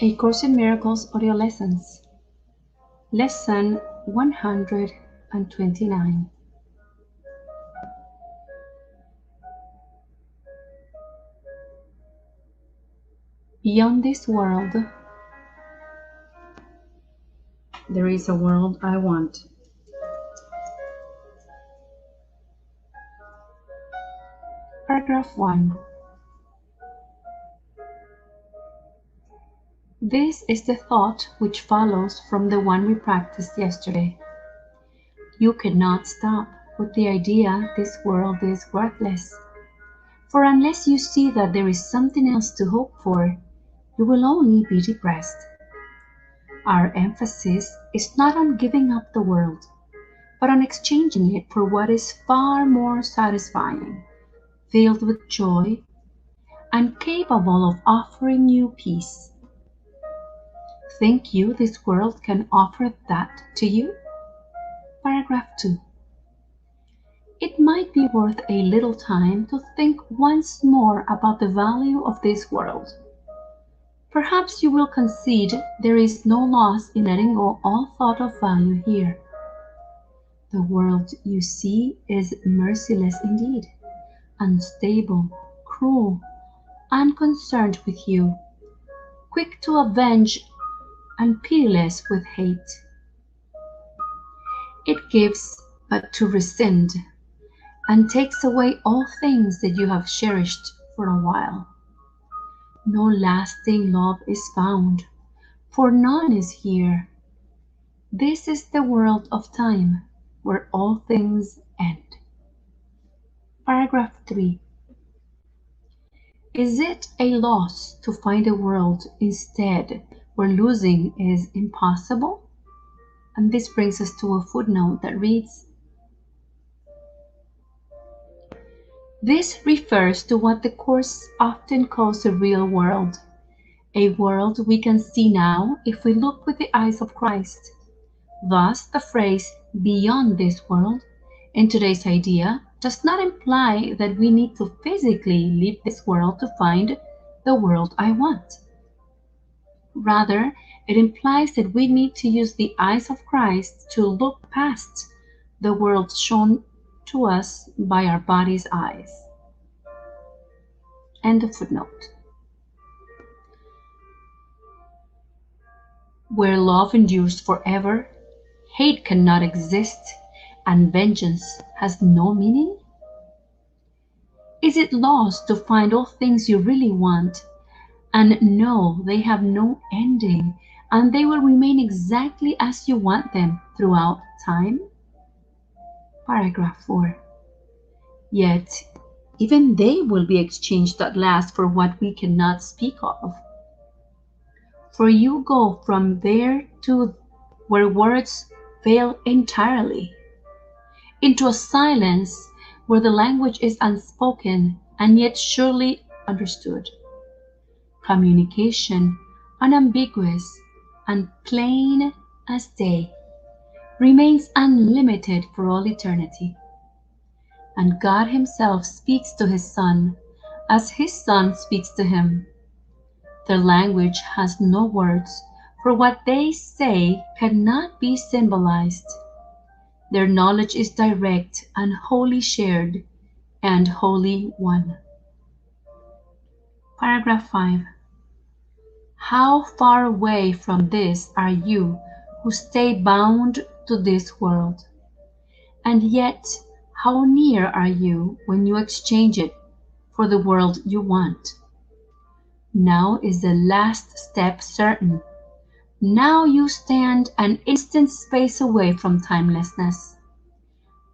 A Course in Miracles Audio Lessons, Lesson 129. Beyond this world, there is a world I want. Paragraph 1. This is the thought which follows from the one we practiced yesterday. You cannot stop with the idea this world is worthless, for unless you see that there is something else to hope for, you will only be depressed. Our emphasis is not on giving up the world, but on exchanging it for what is far more satisfying, filled with joy, and capable of offering you peace. Think you this world can offer that to you? Paragraph 2. It might be worth a little time to think once more about the value of this world. Perhaps you will concede there is no loss in letting go all thought of value here. The world you see is merciless indeed, unstable, cruel, unconcerned with you, quick to avenge and pitiless with hate. It gives but to rescind, and takes away all things that you have cherished for a while. No lasting love is found, for none is here. This is the world of time, where all things end. Paragraph 3. Is it a loss to find a world instead where losing is impossible? And this brings us to a footnote that reads, this refers to what the Course often calls the real world, a world we can see now if we look with the eyes of Christ. Thus, the phrase beyond this world in today's idea does not imply that we need to physically leave this world to find the world I want. Rather, it implies that we need to use the eyes of Christ to look past the world shown to us by our body's eyes. End of footnote. Where love endures forever, hate cannot exist, and vengeance has no meaning? Is it lost to find all things you really want and know they have no ending and they will remain exactly as you want them throughout time? Paragraph 4. Yet, even they will be exchanged at last for what we cannot speak of. For you go from there to where words fail entirely, into a silence where the language is unspoken and yet surely understood. Communication, unambiguous and plain as day, remains unlimited for all eternity. And God Himself speaks to His Son as His Son speaks to Him. Their language has no words, for what they say cannot be symbolized. Their knowledge is direct and wholly shared and wholly one. Paragraph 5. How far away from this are you who stay bound to this world? And yet, how near are you when you exchange it for the world you want? Now is the last step certain. Now you stand an instant space away from timelessness.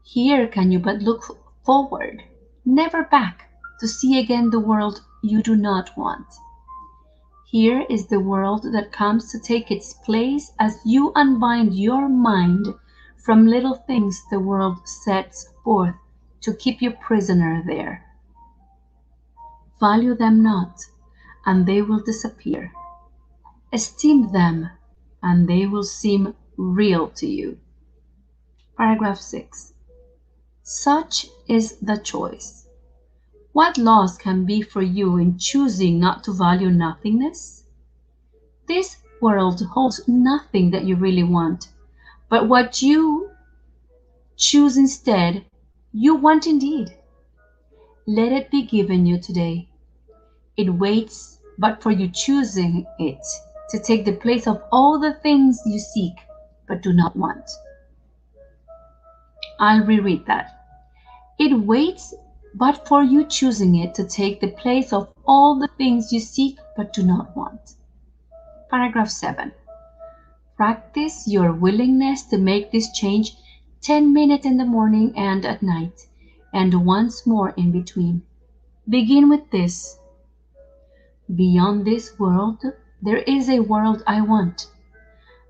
Here can you but look forward, never back, to see again the world you do not want. Here is the world that comes to take its place as you unbind your mind from little things the world sets forth to keep you prisoner there. Value them not, and they will disappear. Esteem them, and they will seem real to you. Paragraph 6. Such is the choice. What loss can be for you in choosing not to value nothingness? This world holds nothing that you really want, but what you choose instead, you want indeed. Let it be given you today. It waits but for you choosing it to take the place of all the things you seek but do not want. I'll reread that. It waits but for you choosing it to take the place of all the things you seek but do not want. Paragraph 7. Practice your willingness to make this change 10 minutes in the morning and at night, and once more in between. Begin with this. Beyond this world, there is a world I want.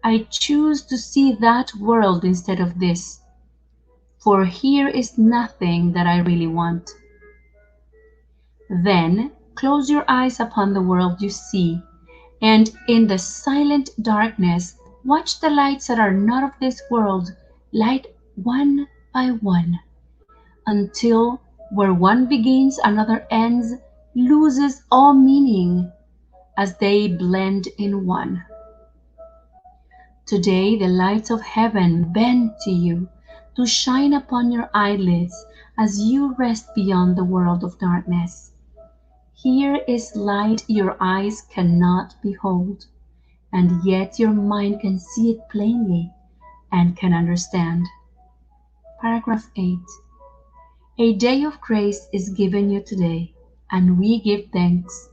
I choose to see that world instead of this, for here is nothing that I really want. Then close your eyes upon the world you see, and in the silent darkness, watch the lights that are not of this world light one by one, until where one begins another ends, loses all meaning as they blend in one. Today the lights of heaven bend to you to shine upon your eyelids as you rest beyond the world of darkness. Here is light your eyes cannot behold, and yet your mind can see it plainly and can understand. Paragraph 8. A day of grace is given you today, and we give thanks.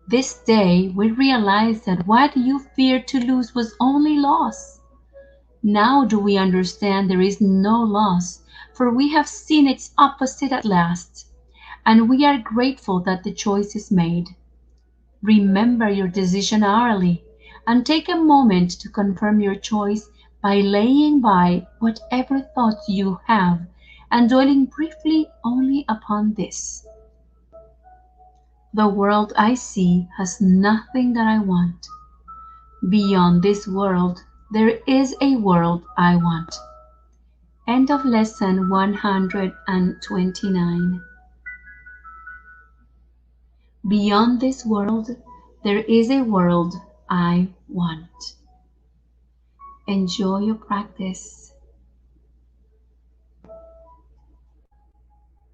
This day we realize that what you feared to lose was only loss. Now do we understand there is no loss, for we have seen its opposite at last, and we are grateful that the choice is made. Remember your decision hourly, and take a moment to confirm your choice by laying by whatever thoughts you have and dwelling briefly only upon this. The world I see has nothing that I want. Beyond this world, there is a world I want. End of lesson 129. Beyond this world, there is a world I want. Enjoy your practice.